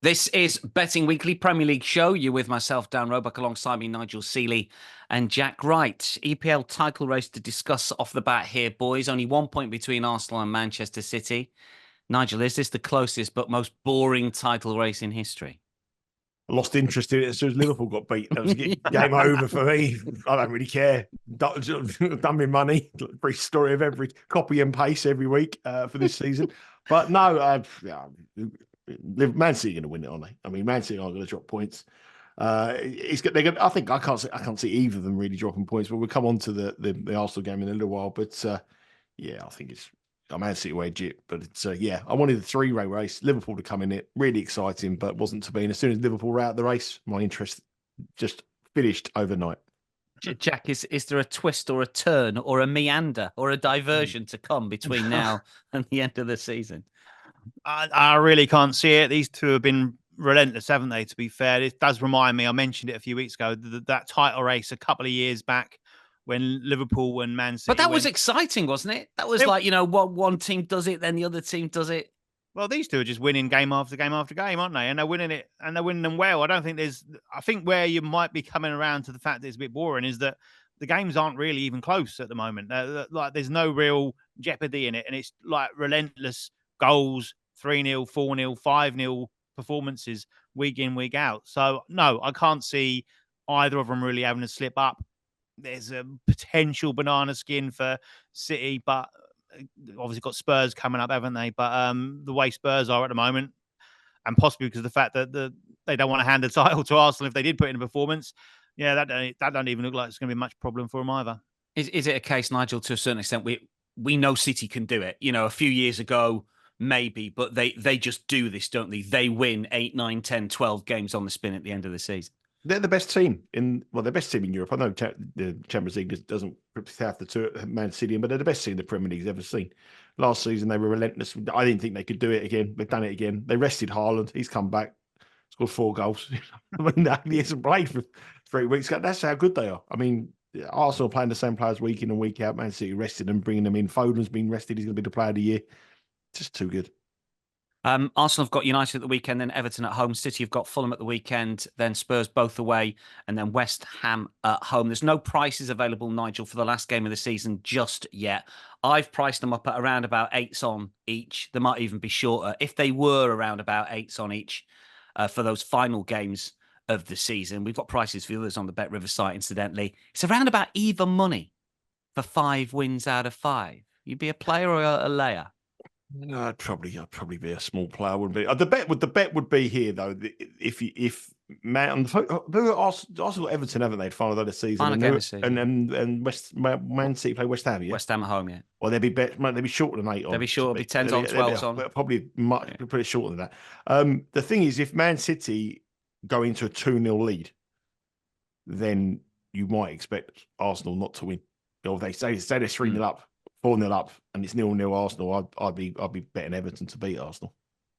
This is Betting Weekly Premier League show. You're with myself, Dan Roebuck, alongside me, Nigel Seeley and Jack Wright. EPL title race to discuss off the bat here, boys. Only 1 point between Arsenal and Manchester City. Nigel, is this the closest but most boring title race in history? I lost interest in it as soon as Liverpool got beat. That was game over for me. I don't really care. Done me money. Brief story of every copy and paste every week for this season. But no, Man City are going to win it, aren't they? I mean, Man City are going to drop points. I think I can't see either of them really dropping points. But we'll come on to the Arsenal game in a little while. But I think it's Man City will edge it. But it's I wanted the three-way race, Liverpool to come in it, really exciting, but wasn't to be. And as soon as Liverpool were out of the race, my interest just finished overnight. Jack, is there a twist or a turn or a meander or a diversion to come between now and the end of the season? I really can't see it. These two have been relentless, haven't they, to be fair? It does remind me, I mentioned it a few weeks ago, that title race a couple of years back when Liverpool and Man City. But that was exciting, wasn't it? That was one team does it, then the other team does it. Well, these two are just winning game after game after game, aren't they? And they're winning it, and they're winning them well. I think where you might be coming around to the fact that it's a bit boring is that the games aren't really even close at the moment. There's no real jeopardy in it, and it's like relentless goals, 3-0, 4-0, 5-0 performances week in, week out. So, no, I can't see either of them really having to slip up. There's a potential banana skin for City, but obviously got Spurs coming up, haven't they? But the way Spurs are at the moment, and possibly because of the fact that they don't want to hand the title to Arsenal if they did put in a performance, that don't even look like it's going to be much problem for them either. Is it a case, Nigel, to a certain extent, we know City can do it? A few years ago, maybe, but they just do this, don't they? They win 8, 9, 10, 12 games on the spin at the end of the season. They're the best team they're best team in Europe. I know the Champions League doesn't have the two Man City, but they're the best team the Premier League's ever seen. Last season, they were relentless. I didn't think they could do it again. They've done it again. They rested Haaland. He's come back, scored 4 goals. I mean, he hasn't played for 3 weeks. That's how good they are. I mean, Arsenal playing the same players week in and week out. Man City rested them, bringing them in. Foden's been rested. He's going to be the player of the year. Just too good. Arsenal have got United at the weekend, then Everton at home. City have got Fulham at the weekend, then Spurs both away, and then West Ham at home. There's no prices available, Nigel, for the last game of the season just yet. I've priced them up at around about 8s on each. They might even be shorter. If they were around about 8s on each for those final games of the season, we've got prices for the others on the BetRivers site, incidentally. It's around about even money for 5 wins out of 5. You'd be a player or a layer? No, I'd probably be a small player. Wouldn't be. The bet would be here though. If Man Arsenal Everton, haven't they? Final of the season. Final game of the season. And Man City play West Ham. Yeah? West Ham at home. Yeah. Well, they'd be shorter than 8 on. They'd be short. It'd be 10s on, 12s on. Probably pretty shorter than that. The thing is, if Man City go into a 2-0 lead, then you might expect Arsenal not to win. Or if they say they're 3-0 up. 4-0 up, and it's 0-0 Arsenal. I'd be betting Everton to beat Arsenal.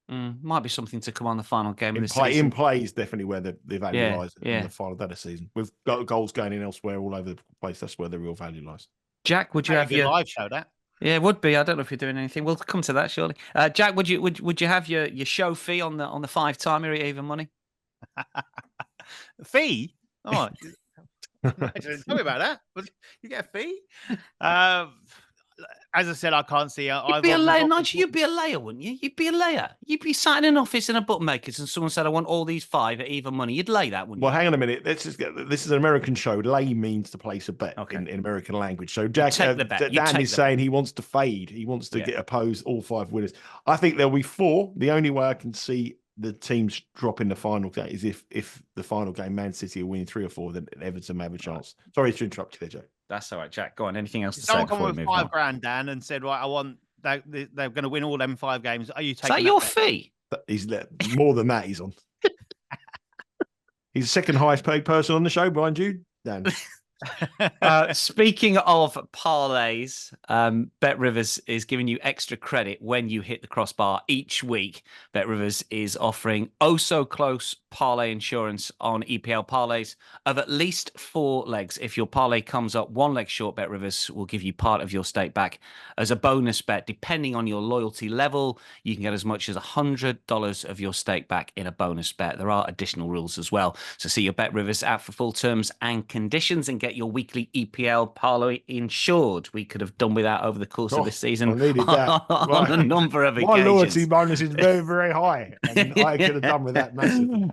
Might be something to come on the final game of the season. season. In play is definitely where the value lies in the final day of the season. With goals going in elsewhere all over the place, that's where the real value lies. Jack, would you have your live show that? Yeah, it would be. I don't know if you're doing anything. We'll come to that surely. Jack, would you have your show fee on the 5-timer at even money? Fee? Oh, tell me about that. You get a fee? As I said, I can't see. You'd be a layer, Nigel. You'd be a layer, wouldn't you? You'd be a layer. You'd be sat in an office in a bookmaker's and someone said, I want all these 5 at even money. You'd lay that, wouldn't you? Well, hang on a minute. This is an American show. Lay means to place a bet in American language. So Jack, Dan is saying he wants to fade. He wants to get opposed all 5 winners. I think there'll be 4. The only way I can see the teams dropping the final game is if the final game Man City are winning 3 or 4, then Everton may have a chance. Sorry to interrupt you there, Jack. That's all right, Jack. Go on. Anything else to say? Someone come with $5,000, Dan, and said, right, I want they're going to win all them 5 games. Are you taking that your fee? He's more than that. He's on. He's the second highest paid person on the show, mind you, Dan. Speaking of parlays, BetRivers is giving you extra credit when you hit the crossbar each week. BetRivers is offering so close parlay insurance on EPL parlays of at least 4 legs. If your parlay comes up 1 leg short, BetRivers will give you part of your stake back as a bonus bet. Depending on your loyalty level, you can get as much as $100 of your stake back in a bonus bet. There are additional rules as well. So see your BetRivers app for full terms and conditions and get your weekly EPL parlay insured. We could have done without over the course of this season I needed that. on a number of My occasions. loyalty bonus is very, very high, and I could have done with that massively.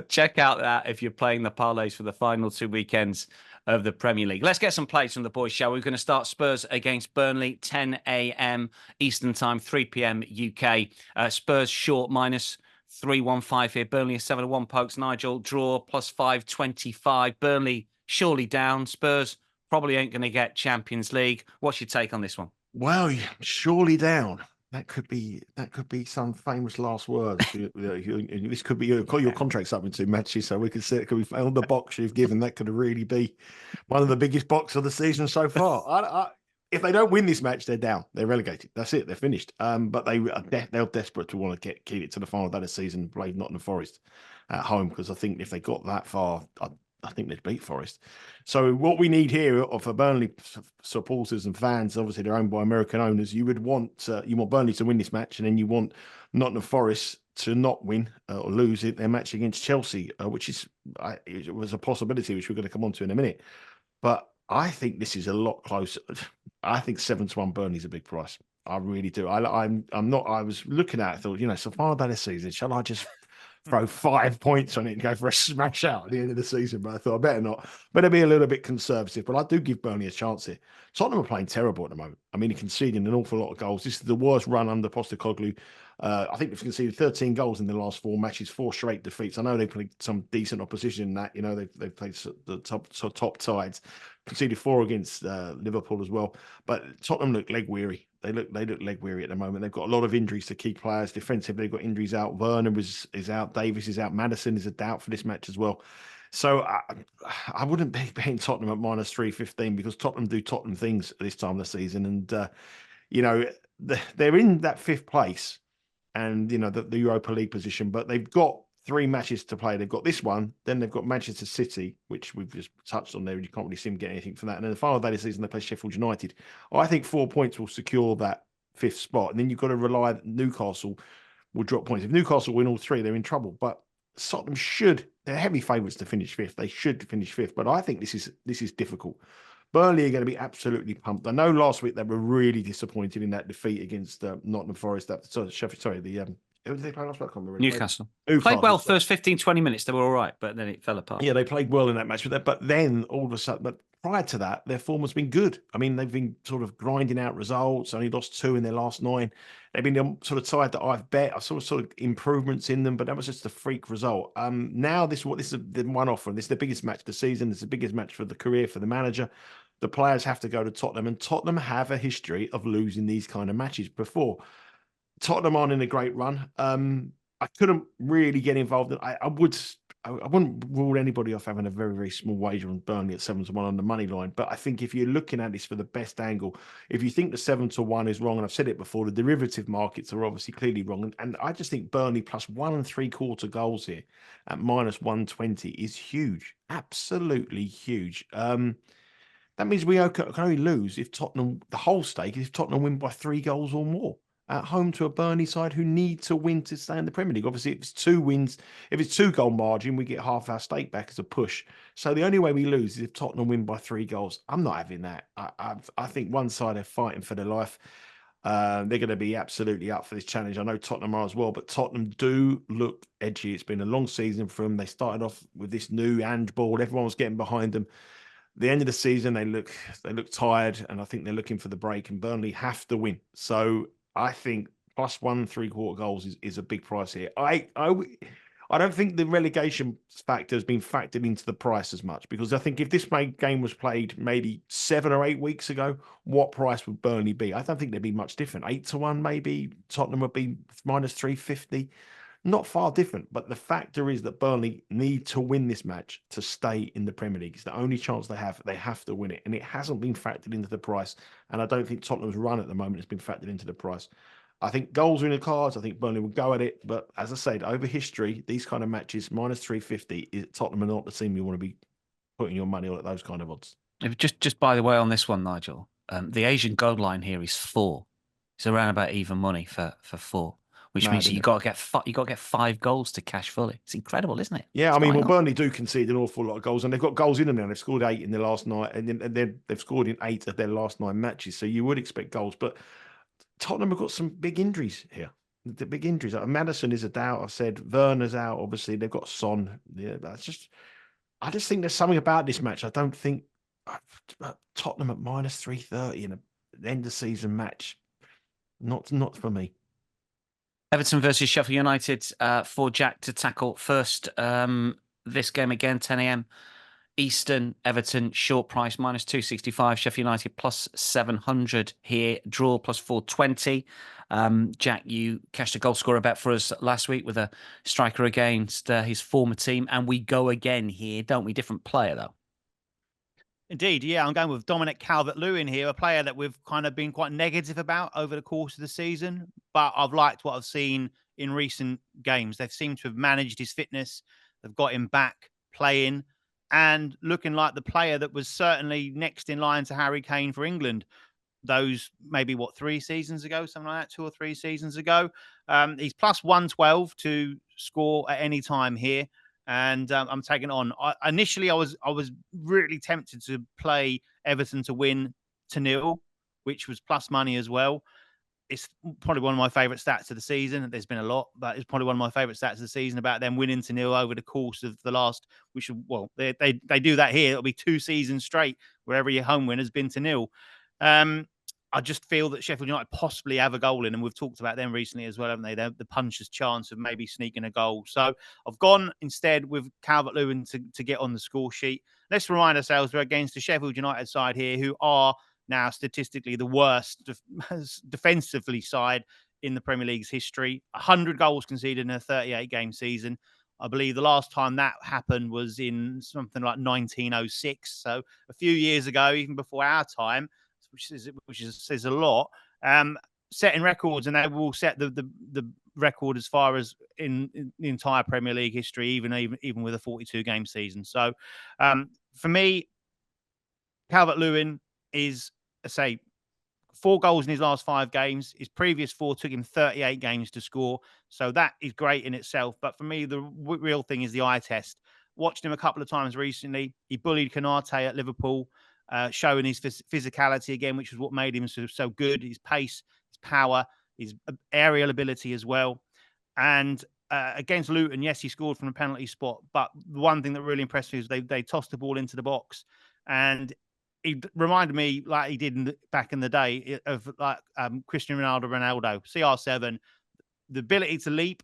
Check out that if you're playing the parlays for the final 2 weekends of the Premier League. Let's get some plays from the boys, shall we? We're going to start Spurs against Burnley, 10 a.m. Eastern Time, 3 p.m. UK. Spurs short minus 315 here. Burnley is 7-1 pokes. Nigel, draw plus 525. Burnley surely down. Spurs probably ain't going to get Champions League. What's your take on this one? Well, surely down. That could be some famous last words. This could be call your contracts up in 2 matches, so we could see it could be on the box you've given. That could really be one of the biggest box of the season so far. If they don't win this match, they're down. They're relegated. That's it. They're finished. But they're desperate to want to keep it to the final day of the season and play Nottingham Forest at home, because I think if they got that far, I think they'd beat Forest. So what we need here for Burnley supporters and fans, obviously they're owned by American owners, you want Burnley to win this match, and then you want Nottingham Forest to not win or lose their match against Chelsea, which it was a possibility, which we're going to come on to in a minute. But I think this is a lot closer. I think 7-1 Burnley's a big price. I really do. I'm not. I was looking at it, thought, so far about this season, shall I just throw 5 points on it and go for a smash out at the end of the season? But I thought I better not. Better be a little bit conservative. But I do give Burnley a chance here. Tottenham are playing terrible at the moment. I mean, they're conceding an awful lot of goals. This is the worst run under Postecoglou. I think they've conceded 13 goals in the last 4 matches, 4 straight defeats. I know they played some decent opposition in that. They've played the top sides. Conceded 4 against Liverpool as well. But Tottenham look leg weary. They look leg weary at the moment. They've got a lot of injuries to key players. Defensively, they've got injuries out. Werner is out. Davis is out. Madison is a doubt for this match as well. So I wouldn't be betting Tottenham at minus 315, because Tottenham do Tottenham things at this time of the season. And, they're in that 5th place and, the Europa League position, but they've got 3 matches to play. They've got this one, then they've got Manchester City, which we've just touched on there, and you can't really see them get anything from that. And then the final day of the season, they play Sheffield United. I think 4 points will secure that 5th spot. And then you've got to rely that Newcastle will drop points. If Newcastle win all 3, they're in trouble. But Tottenham they're heavy favourites to finish 5th. They should finish 5th. But I think this is difficult. Burnley are going to be absolutely pumped. I know last week they were really disappointed in that defeat against Nottingham Forest. Who did they play last week? Newcastle. Played well first 15, 20 minutes. They were all right, but then it fell apart. Yeah, they played well in that match. But then all of a sudden, but prior to that, their form has been good. I mean, they've been sort of grinding out results. Only lost 2 in their last 9. They've been the sort of side that I've bet. I saw sort of improvements in them, but that was just a freak result. Now this is the one-off, and this is the biggest match of the season. It's the biggest match for the career for the manager. The players have to go to Tottenham, and Tottenham have a history of losing these kind of matches before. Tottenham aren't in a great run. I couldn't really get involved. I wouldn't rule anybody off having a very, very small wager on Burnley at 7-1 on the money line. But I think if you're looking at this for the best angle, if you think the 7-1 is wrong, and I've said it before, the derivative markets are obviously clearly wrong. And I just think Burnley plus 1 3/4 goals here at minus 120 is huge. Absolutely huge. That means we can only lose if Tottenham, the whole stake, if Tottenham win by 3 goals or more at home to a Burnley side who need to win to stay in the Premier League. Obviously, if it's 2 wins, if it's 2 goal margin, we get half our stake back as a push. So the only way we lose is if Tottenham win by 3 goals. I'm not having that. I think one side are fighting for their life. They're going to be absolutely up for this challenge. I know Tottenham are as well, but Tottenham do look edgy. It's been a long season for them. They started off with this new handball. Everyone was getting behind them. The end of the season, they look tired, and I think they're looking for the break, and Burnley have to win. So I think plus 1 3/4 goals is a big price here. I don't think the relegation factor has been factored into the price as much, because I think if this game was played maybe 7 or 8 weeks ago, what price would Burnley be? I don't think they'd be much different. 8-1 maybe. Tottenham would be minus 350. not far different. But the factor is that Burnley need to win this match to stay in the Premier League. It's the only chance they have. They have to win it. And it hasn't been factored into the price. And I don't think Tottenham's run at the moment has been factored into the price. I think goals are in the cards. I think Burnley will go at it. But as I said, over history, these kind of matches, minus 350, Tottenham are not the team you want to be putting your money on at those kind of odds. Just by the way, on this one, Nigel, the Asian goal line here is 4. It's around about even money for 4, which means you got to get 5 goals to cash fully. It's incredible, isn't it? Yeah, I mean, well, Burnley do concede an awful lot of goals, and they've got goals in them now. They've scored 8 in the last night, and they've scored in 8 of their last 9 matches. So you would expect goals, but Tottenham have got some big injuries here. The big injuries. Maddison is a doubt. I've said Werner's out. Obviously, they've got Son. Yeah, I just think there's something about this match. I don't think Tottenham at minus 330 in an end of season match. Not for me. Everton versus Sheffield United for Jack to tackle first. This game again, 10 a.m. Eastern. Everton short price minus 265. Sheffield United plus 700 here. Draw plus 420. Jack, you cashed a goal scorer bet for us last week with a striker against his former team, and we go again here, don't we? Different player though. Indeed, yeah. I'm going with Dominic Calvert-Lewin here, a player that we've kind of been quite negative about over the course of the season, but I've liked what I've seen in recent games. They've seemed to have managed his fitness. They've got him back playing and looking like the player that was certainly next in line to Harry Kane for England. Those maybe 3 seasons ago, something like that, 2 or 3 seasons ago. He's plus 112 to score at any time here. And I'm taking on. Initially, I was really tempted to play Everton to win to 0, which was plus money as well. It's probably one of my favourite stats of the season. There's been a lot, but it's probably one of my favourite stats of the season about them winning to 0 over the course of the last. They do that here. It'll be 2 seasons straight where every home win has been to 0. I just feel that Sheffield United possibly have a goal in, and we've talked about them recently as well, haven't they? They're the puncher's chance of maybe sneaking a goal. So I've gone instead with Calvert-Lewin to get on the score sheet. Let's remind ourselves we're against the Sheffield United side here, who are now statistically the worst defensively side in the Premier League's history. 100 goals conceded in a 38-game season. I believe the last time that happened was in something like 1906. So a few years ago, even before our time, which says a lot, setting records, and they will set the record as far as in the entire Premier League history, even with a 42-game season. So for me, Calvert-Lewin is, I say, 4 goals in his last 5 games. His previous 4 took him 38 games to score. So that is great in itself. But for me, the real thing is the eye test. Watched him a couple of times recently. He bullied Konate at Liverpool, showing his physicality again, which was what made him so good. His pace, his power, his aerial ability as well. And against Luton, yes, he scored from a penalty spot. But the one thing that really impressed me is they tossed the ball into the box. And he reminded me, like he did back in the day, of like Cristiano Ronaldo, CR7, the ability to leap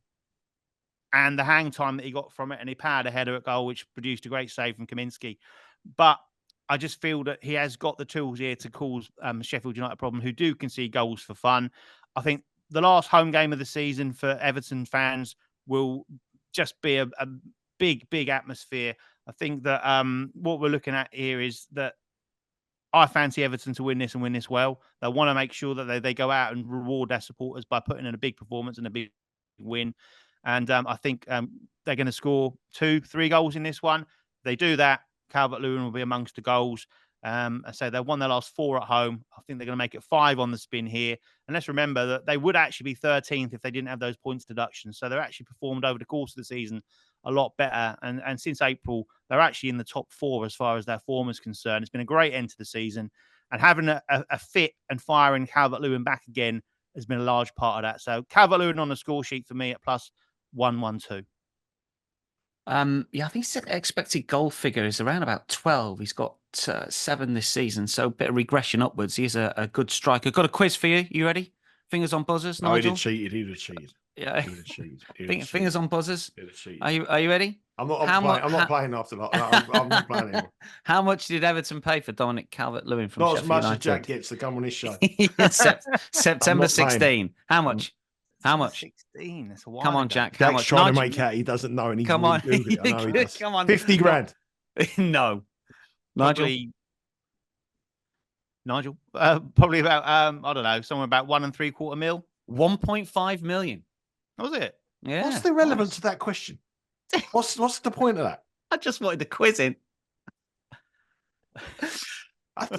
and the hang time that he got from it. And he powered a header at goal, which produced a great save from Kaminski. But I just feel that he has got the tools here to cause Sheffield United a problem, who do concede goals for fun. I think the last home game of the season for Everton fans will just be a big atmosphere. I think that what we're looking at here is that I fancy Everton to win this and win this well. They want to make sure that they go out and reward their supporters by putting in a big performance and a big win. And I think they're going to score 2-3 goals in this one. If they do that, Calvert-Lewin will be amongst the goals. So they've won their last 4 at home. I think they're going to make it 5 on the spin here. And let's remember that they would actually be 13th if they didn't have those points deductions. So they're actually performed over the course of the season a lot better. And since April, they're actually in the top 4 as far as their form is concerned. It's been a great end to the season. And having a fit and firing Calvert-Lewin back again has been a large part of that. So Calvert-Lewin on the score sheet for me at plus 112. Yeah, I think his expected goal figure is around about 12. He's got 7 this season, so a bit of regression upwards. He's a good striker. Got a quiz for you. You ready? Fingers on buzzers, Nigel? Oh, he'd have cheated. He'd have cheated. Yeah. He'd have cheated. Fingers on buzzers. He'd have cheated. Are you ready? I'm not playing after that. I'm not playing anymore. How much did Everton pay for Dominic Calvert-Lewin from Sheffield United? Not as much as Jack gets to come on his show. September 16. How much? How much? 16. That's a while Come on, ago. Jack. How Jack's much? trying to Nigel, make out he doesn't know, and he's come really on. Googled it. I know he does. Come on. 50 grand. No. Nigel? Probably about, I don't know, somewhere about 1.75 mil. 1.5 million. That was it. Yeah. What's the relevance of that question? What's the point of that? I just wanted to quiz him.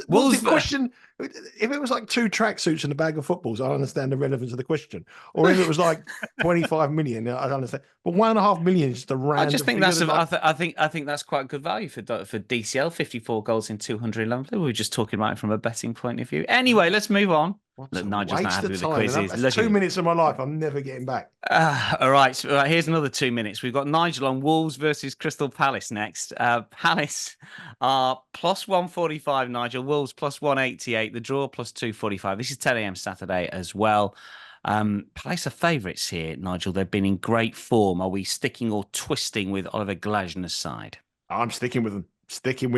What's the question? If it was like 2 tracksuits and a bag of footballs, I understand the relevance of the question. Or if it was like 25 million, I understand. But 1.5 million is just a random. I just think figure that's I think that's quite good value for DCL. 54 goals in 211. We were just talking about it from a betting point of view. Anyway, let's move on. Look, Nigel's not happy with the quizzes. That's 2 minutes of my life I'm never getting back. All right, here's another 2 minutes. We've got Nigel on Wolves versus Crystal Palace next. Palace are plus 145, Nigel. Wolves plus 188. The draw plus 245. This is 10 a.m. Saturday as well. Palace are favourites here, Nigel. They've been in great form. Are we sticking or twisting with Oliver Glasner's side? I'm sticking with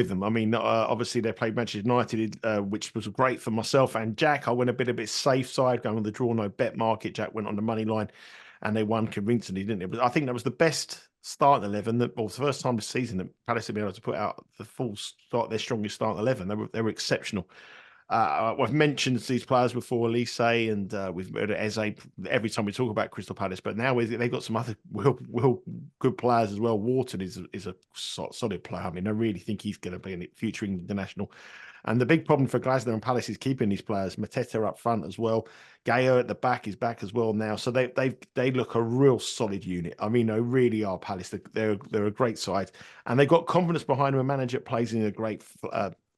them. I mean, obviously they played Manchester United, which was great for myself and Jack. I went a bit safe side, going on the draw no bet market. Jack went on the money line, and they won convincingly, didn't it? But I think that was the best starting 11. The first time this season that Palace have been able to put out the full start, their strongest starting 11. They were exceptional. I've mentioned these players before, Elise, and we've heard of Eze every time we talk about Crystal Palace. But now they've got some other real good players as well. Wharton is a solid player. I mean, I really think he's going to be a future international. And the big problem for Glasner and Palace is keeping these players. Mateta up front as well. Gaio at the back is back as well now. So they look a real solid unit. I mean, they really are Palace. They're a great side, and they've got confidence behind them. A manager plays in a great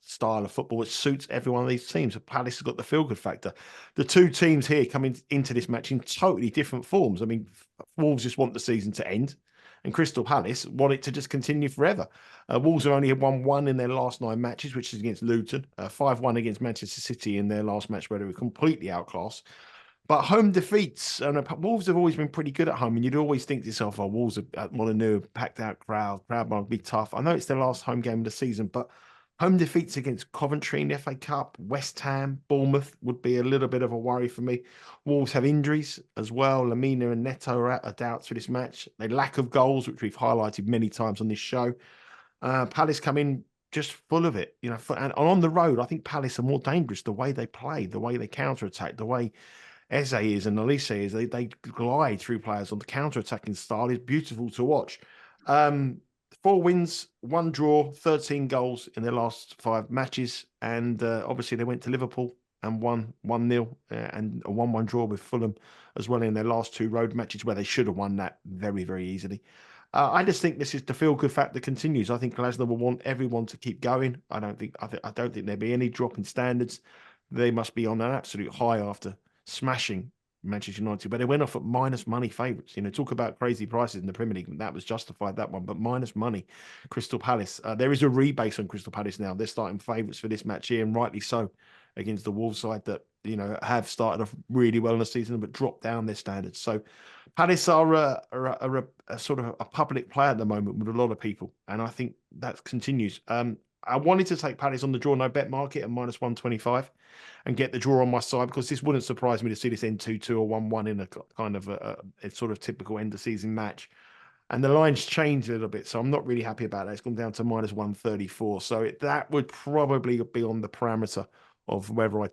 style of football which suits every one of these teams. So Palace has got the feel-good factor. The two teams here coming into this match in totally different forms. I mean, Wolves just want the season to end, and Crystal Palace want it to just continue forever. Wolves have only won 1 in their last 9 matches, which is against Luton, 5-1 against Manchester City in their last match where they were completely outclassed. But home defeats, and Wolves have always been pretty good at home, and you'd always think to yourself, oh, Wolves are Molineux, packed out crowd might be tough. I know it's their last home game of the season, but home defeats against Coventry in the FA Cup, West Ham, Bournemouth would be a little bit of a worry for me. Wolves have injuries as well. Lamina and Neto are doubts for this match. They lack of goals, which we've highlighted many times on this show. Palace come in just full of it, and on the road, I think Palace are more dangerous. The way they play, the way they counter-attack, the way Eze is and Elise is, they glide through players on the counter-attacking style is beautiful to watch. 4 wins, 1 draw, 13 goals in their last 5 matches. And obviously they went to Liverpool and won 1-0 and a 1-1 draw with Fulham as well in their last 2 road matches where they should have won that very, very easily. I just think this is the feel-good factor continues. I think Glasner will want everyone to keep going. I don't think there'll be any drop in standards. They must be on an absolute high after smashing Manchester United, but they went off at minus money favourites. Talk about crazy prices in the Premier League. That was justified, that one, but minus money. Crystal Palace. There is a rebase on Crystal Palace now. They're starting favourites for this match here, and rightly so, against the Wolves side that have started off really well in the season, but dropped down their standards. So Palace are a sort of a public player at the moment with a lot of people, and I think that continues. I wanted to take Palace on the draw no bet market at minus 125 and get the draw on my side, because this wouldn't surprise me to see this end 2-2 or 1-1 in a kind of a sort of typical end of season match. And the line's changed a little bit, so I'm not really happy about that. It's gone down to minus 134. So that would probably be on the parameter of whether I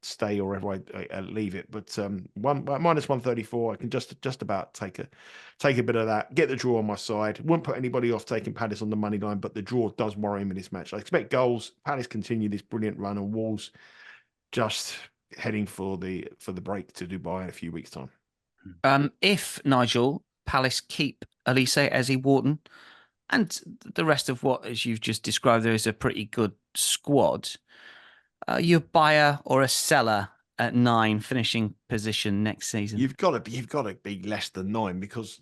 stay or whether I leave it. But minus 134, I can just about take a bit of that, get the draw on my side. Wouldn't put anybody off taking Palace on the money line, but the draw does worry me in this match. I expect goals. Palace continue this brilliant run, and Wolves just heading for the break to Dubai in a few weeks' time. If Nigel, Palace keep Elise, Eze, Wharton, and the rest of what, as you've just described, there is a pretty good squad. Are you a buyer or a seller at 9 finishing position next season? You've got to be less than 9, because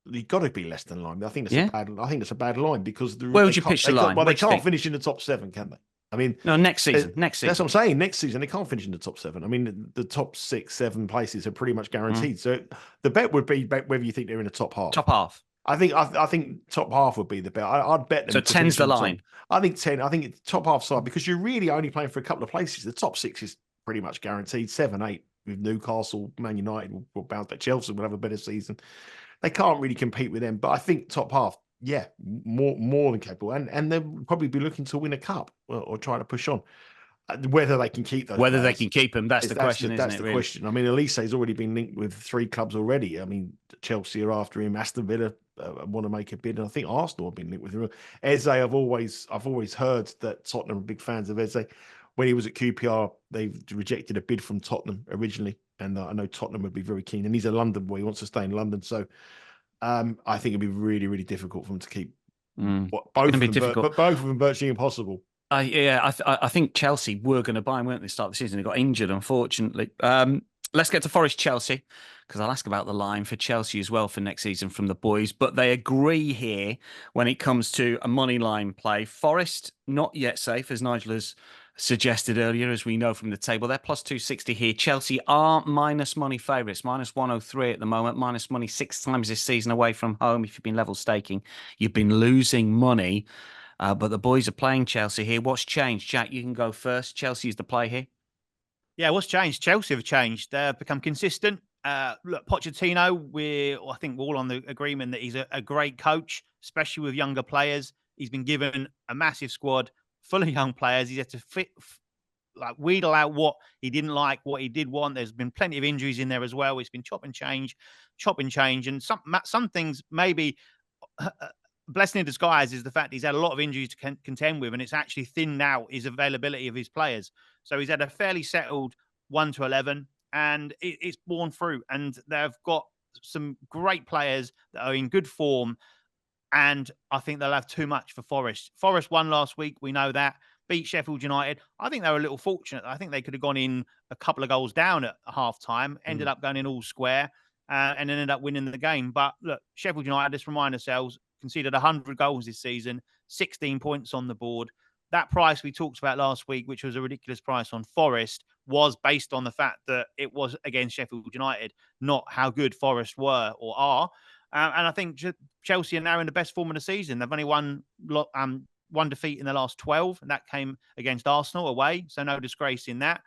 you've got to be less than 9. I think that's a bad line, because where would you pitch the line? Well, they can't finish in the top 7, can they? I mean, no, next season. That's what I'm saying. Next season, they can't finish in the top 7. I mean, the top 6, 7 places are pretty much guaranteed. So the bet would be whether you think they're in the top half. Top half. I think top half would be the bet. I'd bet them. So 10's the line. I think 10. I think it's top half side, because you're really only playing for a couple of places. The top 6 is pretty much guaranteed. 7, 8 with Newcastle, Man United will bounce back. Chelsea will have a better season. They can't really compete with them. But I think top half, yeah, more than capable. And they'll probably be looking to win a cup or trying to push on. Whether they can keep those Whether players, they can keep them, that's the question, isn't that's it? the Really? question. I mean, Elise's already been linked with 3 clubs already. I mean, Chelsea are after him. Aston Villa want to make a bid, and I think Arsenal have been linked with him. Eze, I've always heard that Tottenham are big fans of Eze. When he was at QPR, they rejected a bid from Tottenham originally, and I know Tottenham would be very keen. And he's a London boy; he wants to stay in London. So I think it'd be really, really difficult for him to keep both of them, but both of them virtually impossible. I think Chelsea were going to buy him, weren't they, start of the season? They got injured, unfortunately. Let's get to Forest Chelsea, because I'll ask about the line for Chelsea as well for next season from the boys. But they agree here when it comes to a money line play. Forest, not yet safe, as Nigel has suggested earlier, as we know from the table. They're plus 260 here. Chelsea are minus money favourites, minus 103 at the moment, minus money 6 times this season away from home. If you've been level staking, you've been losing money. But the boys are playing Chelsea here. What's changed? Jack, you can go first. Chelsea is the play here. Yeah, what's changed? Chelsea have changed. They've become consistent. Look, Pochettino, I think we're all on the agreement that he's a great coach, especially with younger players. He's been given a massive squad full of young players. He's had to wheedle out what he didn't like, what he did want. There's been plenty of injuries in there as well. It's been chop and change. And some things maybe blessing in disguise is the fact he's had a lot of injuries to contend with, and it's actually thinned out his availability of his players. So he's had a fairly settled 1 to 11, and it's borne fruit. And they've got some great players that are in good form, and I think they'll have too much for Forest. Forest won last week, we know that. Beat Sheffield United. I think they were a little fortunate. I think they could have gone in a couple of goals down at half-time, ended up going in all square, and then ended up winning the game. But look, Sheffield United, let's remind ourselves, conceded 100 goals this season, 16 points on the board. That price we talked about last week, which was a ridiculous price on Forest, was based on the fact that it was against Sheffield United, not how good Forest were or are. And I think Chelsea are now in the best form of the season. They've only won one defeat in the last 12, and that came against Arsenal away, so no disgrace in that.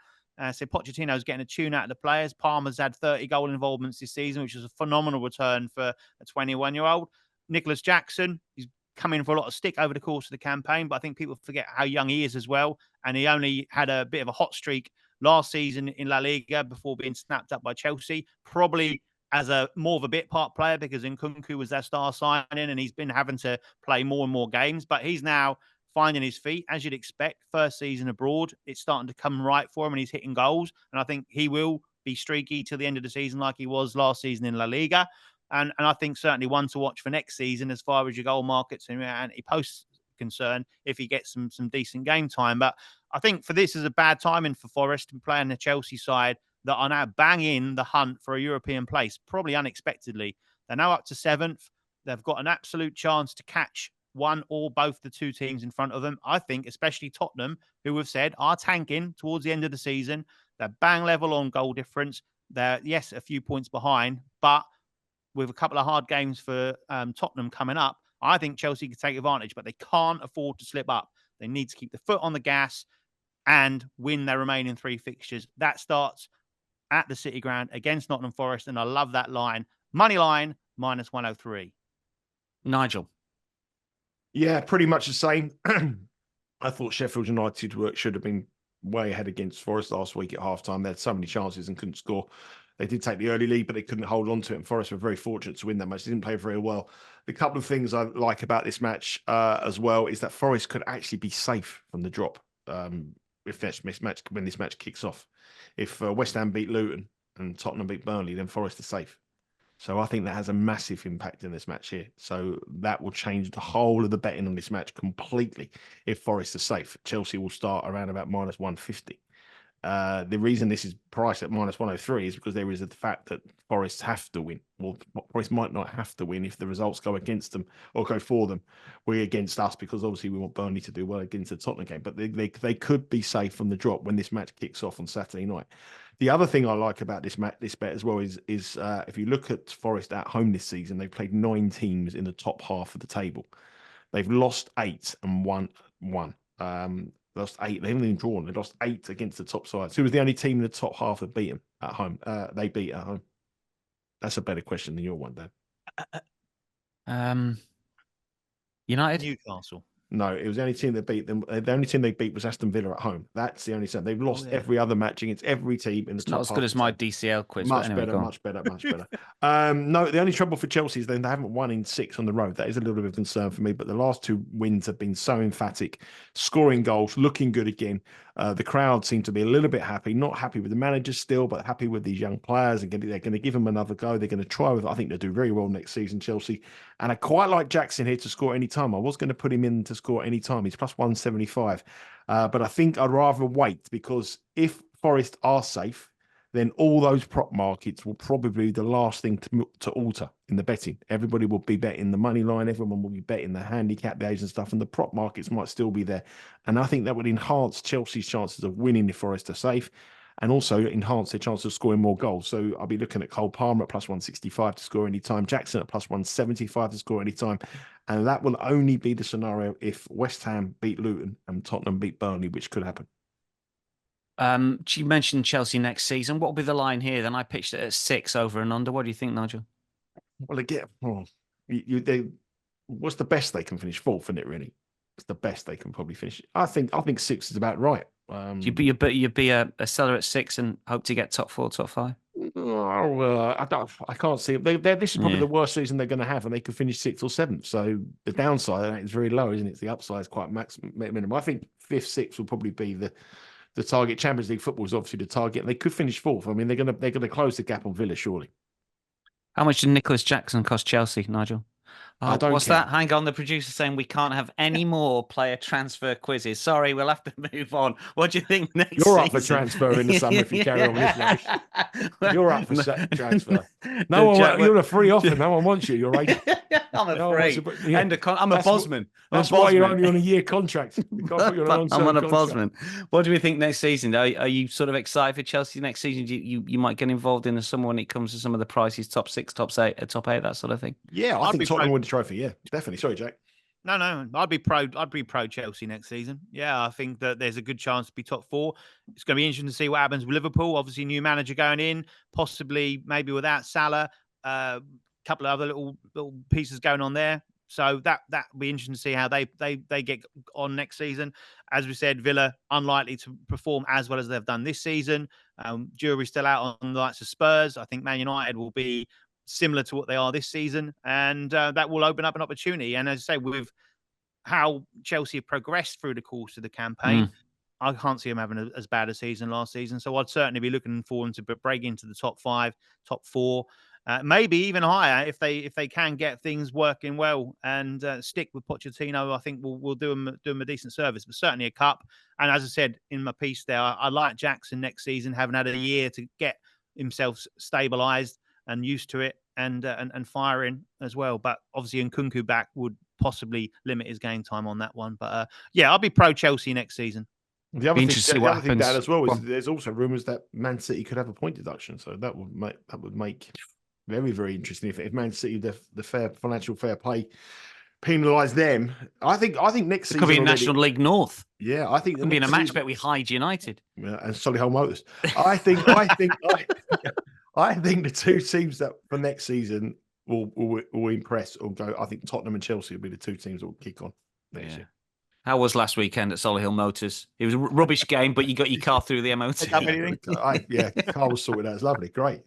So Pochettino's getting a tune out of the players. Palmer's had 30 goal involvements this season, which is a phenomenal return for a 21-year-old. Nicholas Jackson, he's come in for a lot of stick over the course of the campaign, but I think people forget how young he is as well. And he only had a bit of a hot streak last season in La Liga before being snapped up by Chelsea, probably as a more of a bit part player because Nkunku was their star signing and he's been having to play more and more games. But he's now finding his feet, as you'd expect. First season abroad, it's starting to come right for him and he's hitting goals. And I think he will be streaky till the end of the season like he was last season in La Liga. And I think certainly one to watch for next season as far as your goal markets and anti-post concern if he gets some decent game time. But I think for this is a bad timing for Forest and playing the Chelsea side that are now bang in the hunt for a European place, probably unexpectedly. They're now up to 7th. They've got an absolute chance to catch one or both the 2 teams in front of them. I think especially Tottenham, who have said are tanking towards the end of the season. They're bang level on goal difference. They're, yes, a few points behind, but with a couple of hard games for Tottenham coming up, I think Chelsea could take advantage, but they can't afford to slip up. They need to keep the foot on the gas and win their remaining 3 fixtures. That starts at the City Ground against Nottingham Forest, and I love that line. Money line, minus 103. Nigel. Yeah, pretty much the same. I thought Sheffield United should have been way ahead against Forest last week at halftime. They had so many chances and couldn't score. They did take the early lead, but they couldn't hold on to it. And Forest were very fortunate to win that match. They didn't play very well. The couple of things I like about this match as well is that Forest could actually be safe from the drop if when this match kicks off. If West Ham beat Luton and Tottenham beat Burnley, then Forest are safe. So I think that has a massive impact in this match here. So that will change the whole of the betting on this match completely. If Forest are safe, Chelsea will start around about minus 150. The reason this is priced at minus 103 is because there is the fact that Forest have to win. Well, Forest might not have to win if the results go against them or go for them. We're against us because obviously we want Burnley to do well against the Tottenham game. But they could be safe from the drop when this match kicks off on Saturday night. The other thing I like about this bet as well is if you look at Forest at home this season, they've played 9 teams in the top half of the table. They've lost 8 and won 1. Lost 8. They haven't even drawn. They lost 8 against the top side. So it was the only team in the top half that beat them. at home? They beat at home. That's a better question than your one, Dan. United. Newcastle. No, it was the only team that beat them. The only team they beat was Aston Villa at home. That's the only team. They've lost every other match against every team in the It's top not as half good of as the my table. DCL quiz. Much but anyway, better, much better, much better. No, the only trouble for Chelsea is they haven't won in 6 on the road. That is a little bit of a concern for me. But the last 2 wins have been so emphatic, scoring goals, looking good again. The crowd seem to be a little bit happy, not happy with the manager still, but happy with these young players. And they're going to give them another go. They're going to try with. I think they'll do very well next season, Chelsea. And I quite like Jackson here to score any time. I was going to put him in to score any time. He's plus 175. But I think I'd rather wait, because if Forest are safe, then all those prop markets will probably be the last thing to alter in the betting. Everybody will be betting the money line. Everyone will be betting the handicap days and stuff, and the prop markets might still be there. And I think that would enhance Chelsea's chances of winning if Forest are safe, and also enhance their chance of scoring more goals. So I'll be looking at Cole Palmer at plus 165 to score any time, Jackson at plus 175 to score any time. And that will only be the scenario if West Ham beat Luton and Tottenham beat Burnley, which could happen. You mentioned Chelsea next season. What will be the line here? Then I pitched it at 6 over and under. What do you think, Nigel? Well, again, what's the best they can finish? 4th, isn't it? Really, it's the best they can probably finish. I think 6 is about right. You'd be a seller at 6 and hope to get top 4, top 5. I can't see it. This is probably the worst season they're going to have, and they could finish 6th or 7th. So the downside of that is very low, isn't it? The upside is quite minimum. I think 5th, 6th will probably be the target. Champions League football is obviously the target, and they could finish 4th. I mean, they're going to close the gap on Villa, surely. How much did Nicholas Jackson cost Chelsea, Nigel? I don't what's care. that? Hang on, the producer saying we can't have any more player transfer quizzes. Sorry, we'll have to move on. What do you think next You're season? up for transfer in the summer if you carry on with this race. You're up for transfer. You're a free offer. No one wants you. You're right. I'm a free. I'm a Bosman. That's why you're only on a year contract. I'm on a Bosman. What do we think next season? Are you sort of excited for Chelsea next season? You might get involved in the summer when it comes to some of the prices, top 6, top 8, that sort of thing? Yeah, I think Tottenham win the trophy. Yeah, definitely. Sorry, Jack. No, I'd be pro Chelsea next season. Yeah, I think that there's a good chance to be top 4. It's going to be interesting to see what happens with Liverpool. Obviously, new manager going in, possibly maybe without Salah. Couple of other little pieces going on there. So that will be interesting to see how they get on next season. As we said, Villa unlikely to perform as well as they've done this season. Jury's still out on the likes of Spurs. I think Man United will be similar to what they are this season, and that will open up an opportunity. And as I say, with how Chelsea have progressed through the course of the campaign, I can't see them having as bad a season last season. So I'd certainly be looking for them to break into the top 5, top 4, maybe even higher if they can get things working well and stick with Pochettino. I think we'll do them a decent service, but certainly a cup. And as I said in my piece there, I like Jackson next season, having had a year to get himself stabilised and used to it, and firing as well. But obviously Nkunku back would possibly limit his game time on that one. But I'll be pro Chelsea next season. The other thing, Dan, as well, is there's also rumours that Man City could have a point deduction, so that would make very, very interesting if Man City the financial fair play penalise them. I think next season could be in National League North. Yeah, I think it could be in a match bet with Hyde United. Yeah, and Solihull Motors. I think the 2 teams that for next season will impress or go. I think Tottenham and Chelsea will be the 2 teams that will kick on next year. How was last weekend at Solihull Motors? It was a rubbish game, but you got your car through the MOT. Car was sorted out. It's lovely, great.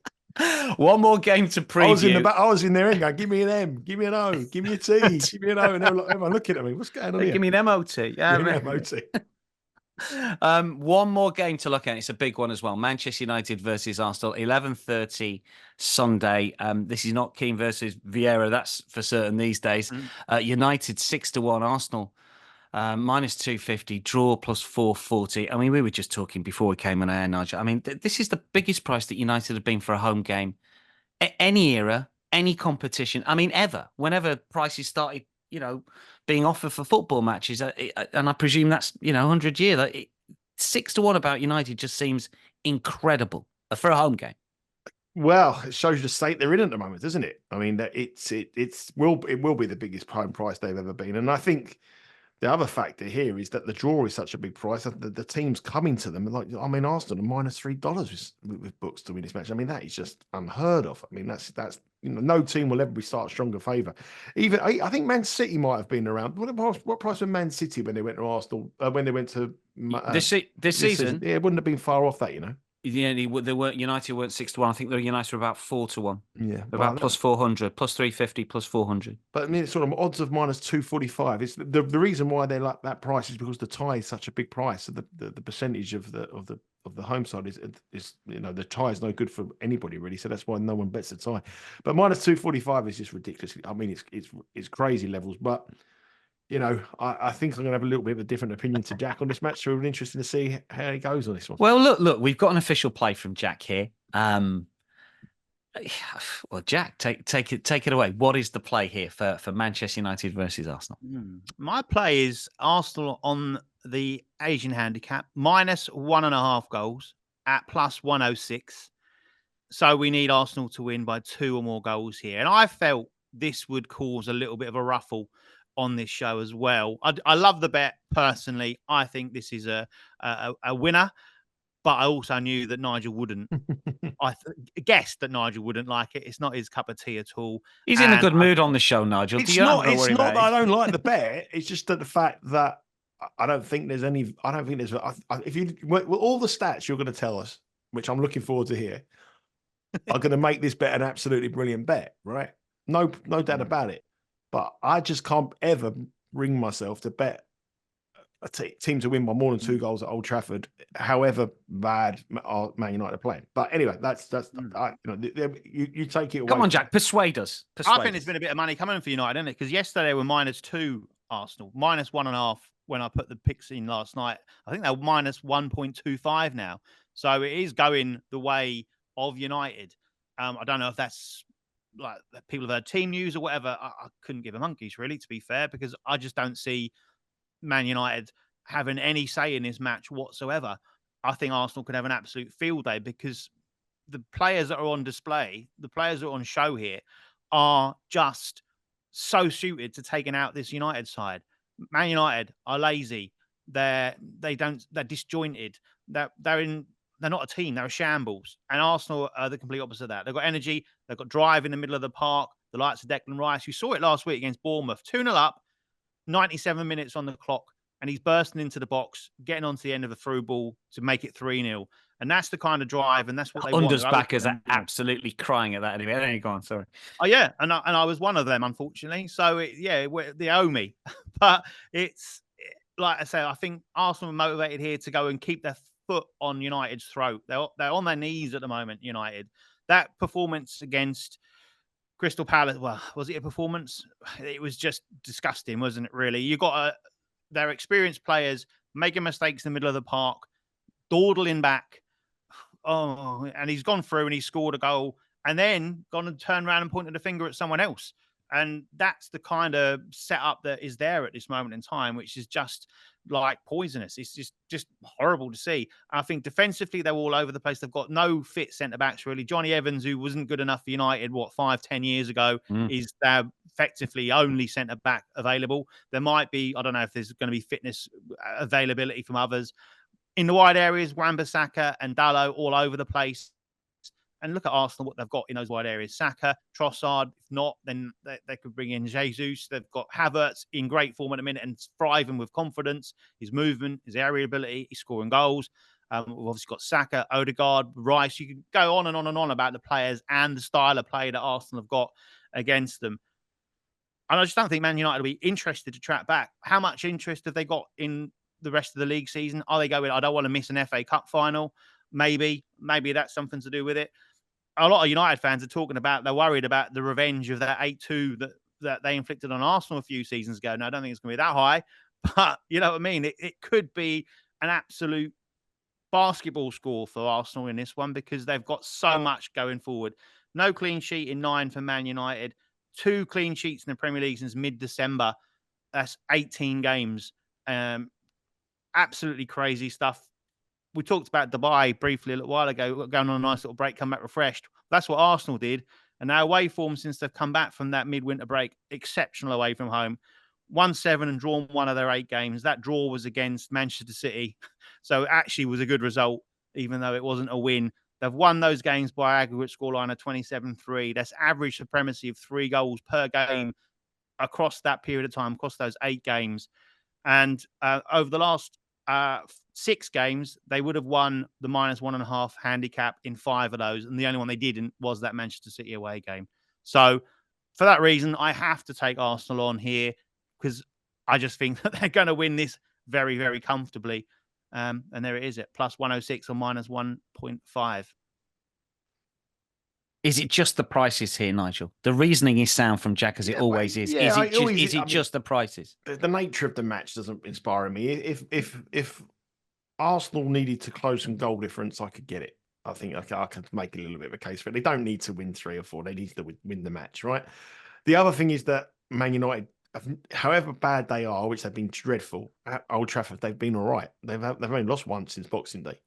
One more game to preview. I was in there going, give me an M, give me an O, give me a T, give me an O. And everyone looking at me, what's going on here? Give me an MOT. MOT. One more game to look at. It's a big one as well. Manchester United versus Arsenal, 11:30 Sunday. This is not Keane versus Vieira. That's for certain these days. United 6-1, Arsenal minus 250, draw plus 440. I mean, we were just talking before we came on air, Nigel. I mean, this is the biggest price that United have been for a home game. Any era, any competition. I mean, ever. Whenever prices started, being offered for football matches, and I presume that's 100 years. 6-1 about United just seems incredible for a home game. Well, it shows the state they're in at the moment, doesn't it? I mean, that it will be the biggest home price they've ever been, and I think The other factor here is that the draw is such a big price. The teams coming to them, like Arsenal, -$3 with books to win this match. I mean, that is just unheard of. I mean, that's no team will ever be start a stronger favour. Even I think Man City might have been around. What price were Man City when they went to Arsenal? When they went to This season? Yeah, it wouldn't have been far off that, Yeah, they weren't United weren't 6-1. I think the United were about 4-1. Yeah, about plus 400, plus 350, plus 400. But I mean, it's sort of odds of -245. It's the reason why they like that price is because the tie is such a big price. So the percentage of the home side is the tie is no good for anybody really. So that's why no one bets the tie. But -245 is just ridiculous. I mean, it's crazy levels. But I think I'm going to have a little bit of a different opinion to Jack on this match. So it'll be interesting to see how he goes on this one. Well, look, we've got an official play from Jack here. Well, Jack, take it away. What is the play here for Manchester United versus Arsenal? My play is Arsenal on the Asian handicap, -1.5 goals at +106. So we need Arsenal to win by 2 or more goals here. And I felt this would cause a little bit of a ruffle on this show as well. I love the bet personally. I think this is a winner. But I also knew that Nigel wouldn't. I guessed that Nigel wouldn't like it. It's not his cup of tea at all. He's in a good mood on the show, Nigel. It's not that I don't like the bet. It's just that the fact that I don't think there's any. I don't think there's. If you all the stats you're going to tell us, which I'm looking forward to hear, are going to make this bet an absolutely brilliant bet, right? No doubt about it. But I just can't ever bring myself to bet a team to win by more than 2 goals at Old Trafford, however bad Man United are playing. But anyway, you take it away. Come on, Jack, persuade us. I think there's been a bit of money coming for United, isn't it? Because yesterday were -2 Arsenal, -1.5 when I put the picks in last night. I think they're -1.25 now. So it is going the way of United. I don't know if that's like people have heard team news or whatever. I couldn't give a monkeys, really, to be fair, because I just don't see Man United having any say in this match whatsoever. I think Arsenal could have an absolute field day because the players that are on display, the players that are on show here, are just so suited to taking out this United side. Man United are lazy. They're disjointed. They're not a team. They're a shambles. And Arsenal are the complete opposite of that. They've got energy. They've got drive in the middle of the park. The likes of Declan Rice. You saw it last week against Bournemouth. 2-0 up. 97 minutes on the clock, and he's bursting into the box, getting onto the end of a through ball to make it 3-0. And that's the kind of drive, and that's what they want. Unders backers are absolutely crying at that anyway. There you go on, sorry. Oh, yeah, and I was one of them, unfortunately. So, they owe me. But it's, like I say, I think Arsenal are motivated here to go and keep their foot on United's throat. They're on their knees at the moment, United. That performance against Crystal Palace, well, was it a performance? It was just disgusting, wasn't it, really? You got their experienced players making mistakes in the middle of the park, dawdling back. Oh, and he's gone through and he scored a goal and then gone and turned around and pointed a finger at someone else. And that's the kind of setup that is there at this moment in time, which is just like poisonous. It's just horrible to see. I think defensively, they're all over the place. They've got no fit centre-backs, really. Johnny Evans, who wasn't good enough for United, 5-10 years ago, is their effectively only centre-back available. There might be, I don't know if there's going to be fitness availability from others. In the wide areas, Wan-Bissaka and Dalot all over the place. And look at Arsenal, what they've got in those wide areas. Saka, Trossard. If not, then they could bring in Jesus. They've got Havertz in great form at the minute and thriving with confidence. His movement, his aerial ability, he's scoring goals. We've obviously got Saka, Odegaard, Rice. You can go on and on and on about the players and the style of play that Arsenal have got against them. And I just don't think Man United will be interested to track back. How much interest have they got in the rest of the league season? Are they going, I don't want to miss an FA Cup final? Maybe that's something to do with it. A lot of United fans are talking about, they're worried about the revenge of that 8-2 that they inflicted on Arsenal a few seasons ago. Now, I don't think it's going to be that high, but you know what I mean? It could be an absolute basketball score for Arsenal in this one because they've got so much going forward. No clean sheet in 9 for Man United. 2 clean sheets in the Premier League since mid-December. That's 18 games. Absolutely crazy stuff. We talked about Dubai briefly a little while ago, going on a nice little break, come back refreshed. That's what Arsenal did. And their away form since they've come back from that midwinter break, exceptional away from home. won 7 and drawn 1 of their 8 games. That draw was against Manchester City. So it actually was a good result, even though it wasn't a win. They've won those games by aggregate scoreline of 27-3. That's average supremacy of 3 goals per game across that period of time, across those 8 games. And over the last 6 games, they would have won the -1.5 handicap in 5 of those. And the only one they didn't was that Manchester City away game. So for that reason, I have to take Arsenal on here because I just think that they're going to win this very, very comfortably. And there it is at +106 or -1.5. Is it just the prices here, Nigel? The reasoning is sound from Jack, as it always is. Yeah, Is it just the prices? The nature of the match doesn't inspire me. If Arsenal needed to close some goal difference, I could get it. I think I could make a little bit of a case for it. They don't need to win 3 or 4. They need to win the match, right? The other thing is that Man United, however bad they are, which they've been dreadful at Old Trafford, they've been all right. They've only lost once since Boxing Day,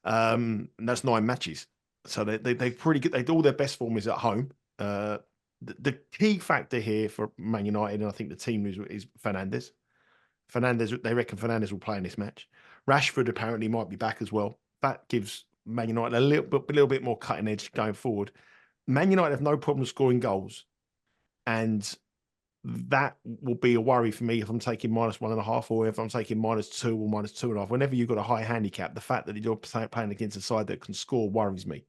and that's 9 matches. So they're pretty good. They do all their best form is at home. The key factor here for Man United, and I think the team is Fernandes. They reckon Fernandes will play in this match. Rashford apparently might be back as well. That gives Man United a little bit more cutting edge going forward. Man United have no problem scoring goals, and that will be a worry for me if I'm taking -1.5 or if I'm taking -2 or -2.5. Whenever you've got a high handicap, the fact that you're playing against a side that can score worries me.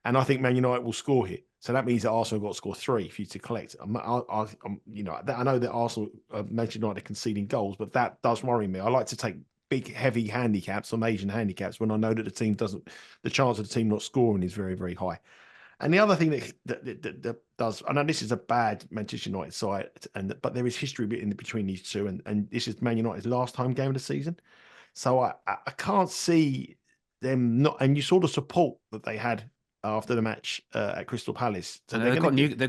And I think Man United will score here. So that means that Arsenal got to score 3 for you to collect. I know that Arsenal, Manchester United are conceding goals, but that does worry me. I like to take big, heavy handicaps on Asian handicaps when I know that the chance of the team not scoring is very, very high. And the other thing that does, I know this is a bad Manchester United side, but there is history in between these two, and this is Man United's last home game of the season. So I can't see them not, and you saw the support that they had after the match at Crystal Palace. So they've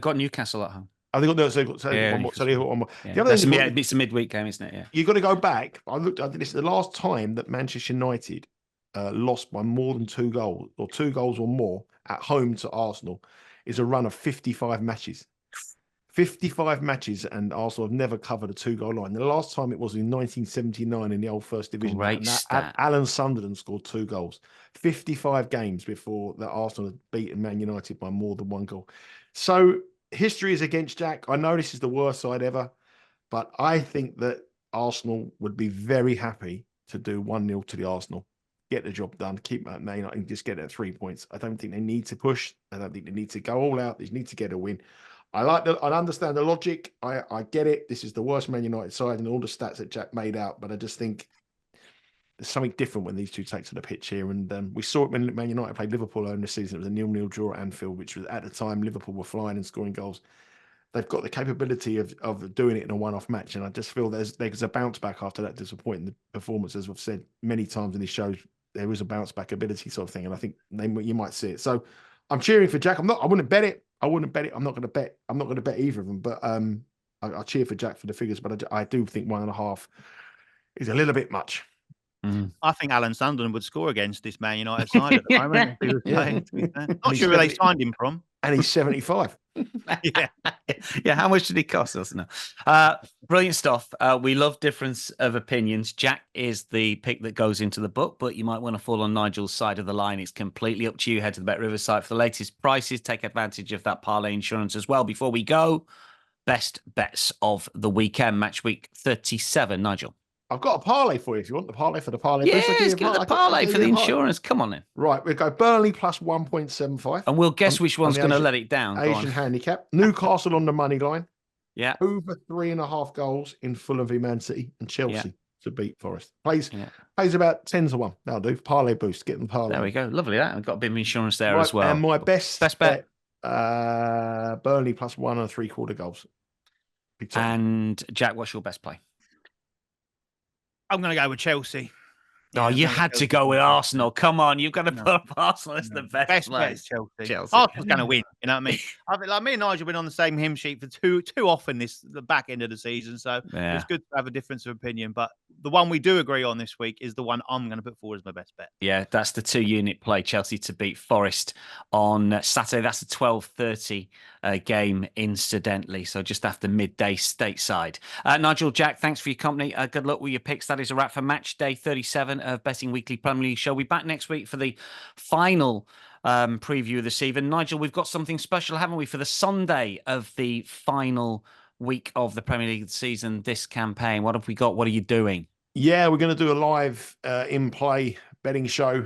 got Newcastle at home. I think they've got one more. So they've got one more. Yeah. The other thing it's a midweek game, isn't it? Yeah. You've got to go back. I think this is the last time that Manchester United lost by more than 2 goals or 2 goals or more at home to Arsenal is a run of 55 matches. 55 matches, and Arsenal have never covered a 2-goal line. The last time it was in 1979 in the old First Division. Great stat. Alan Sunderland scored 2 goals. 55 games before that Arsenal had beaten Man United by more than 1 goal. So history is against Jack. I know this is the worst side ever, but I think that Arsenal would be very happy to do 1-0 to the Arsenal. Get the job done, keep Man United and just get it at 3 points. I don't think they need to push. I don't think they need to go all out. They need to get a win. I understand the logic. I get it. This is the worst Man United side and all the stats that Jack made out, but I just think there's something different when these two take to the pitch here. And we saw it when Man United played Liverpool earlier this season. It was a 0-0 draw at Anfield, which was at the time Liverpool were flying and scoring goals. They've got the capability of doing it in a one-off match, and I just feel there's a bounce back after that disappointing performance. As I've said many times in these shows, there is a bounce back ability sort of thing, and I think you might see it. So I'm cheering for Jack. I wouldn't bet it. I'm not going to bet. I'm not going to bet either of them. But I cheer for Jack for the figures. But I do think 1.5 is a little bit much. I think Alan Sunderland would score against this Man United side at the moment. If he was playing, not sure where they signed him from. And he's 75. Yeah. How much did he cost us? No. Brilliant stuff. We love difference of opinions. Jack is the pick that goes into the book, but you might want to fall on Nigel's side of the line. It's completely up to you. Head to the BetRivers site for the latest prices. Take advantage of that parlay insurance as well. Before we go, best bets of the weekend, match week 37. Nigel. I've got a parlay for you if you want the parlay for the parlay. Yeah, let's give it the parlay for the insurance. Come on in. Right, we'll go Burnley plus 1.75. And we'll guess which one's going to let it down. Asian handicap. Newcastle on the money line. Yeah. Over 3.5 goals in Fulham v Man City and Chelsea to beat Forest. Plays about 10-1. That'll do. Parlay boost. Get them parlay. There we go. Lovely that. I've got a bit of insurance there as well. And my best bet. Burnley plus 1.75 goals. And Jack, what's your best play? I'm going to go with Chelsea. Oh, you had to go with Arsenal. Come on, you've got to put up Arsenal as the best bet place. Chelsea. Arsenal's going to win. You know what I mean? I think like me and Nigel have been on the same hymn sheet for too often the back end of the season. So it's good to have a difference of opinion. But the one we do agree on this week is the one I'm going to put forward as my best bet. Yeah, that's the 2-unit play. Chelsea to beat Forest on Saturday. That's a 12:30 game, incidentally. So just after midday stateside. Nigel, Jack, thanks for your company. Good luck with your picks. That is a wrap for match day 37 of Betting Weekly Premier League Show. We'll be back next week for the final preview of this evening. Nigel, we've got something special, haven't we, for the Sunday of the final week of the Premier League season, this campaign? What have we got? What are you doing? Yeah, we're going to do a live in-play betting show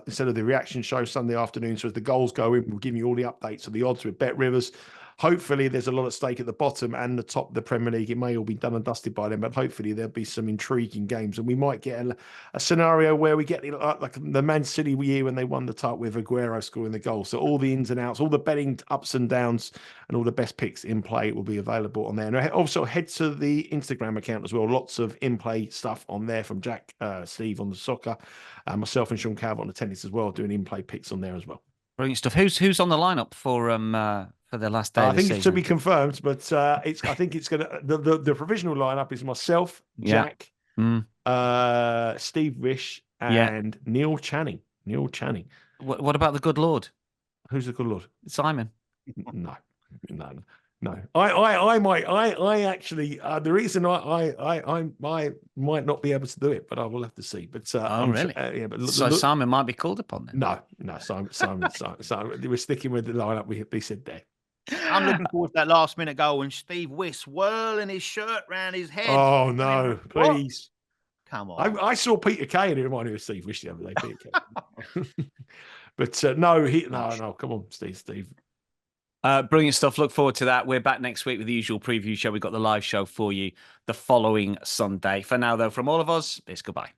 instead of the reaction show Sunday afternoon. So as the goals go in, we'll give you all the updates of the odds with BetRivers. Hopefully, there's a lot at stake at the bottom and the top of the Premier League. It may all be done and dusted by then, but hopefully there'll be some intriguing games. And we might get a scenario where we get like the Man City year when they won the title with Aguero scoring the goal. So all the ins and outs, all the betting ups and downs, and all the best picks in play will be available on there. And also head to the Instagram account as well. Lots of in-play stuff on there from Jack, Steve on the soccer, myself and Sean Calvert on the tennis as well, doing in-play picks on there as well. Brilliant stuff. Who's on the lineup for the last day? I think it's to be confirmed, but I think it's going to the provisional lineup is myself, Jack, Steve Rish, and Neil Channing. Neil Channing. What about the good Lord? Who's the good Lord? Simon. No. I actually the reason I might not be able to do it, but I will have to see. But really? Yeah, but so Simon might be called upon then. No, Simon. We're sticking with the lineup we said there. I'm looking forward to that last minute goal and Steve Wiss swirling his shirt around his head. Oh no, please. Come on. I saw Peter Kay and it reminded me of Steve Wish the other day. Peter Kay. But no, come on, Steve. Brilliant stuff. Look forward to that. We're back next week with the usual preview show. We've got the live show for you the following Sunday. For now, though, from all of us, it's goodbye.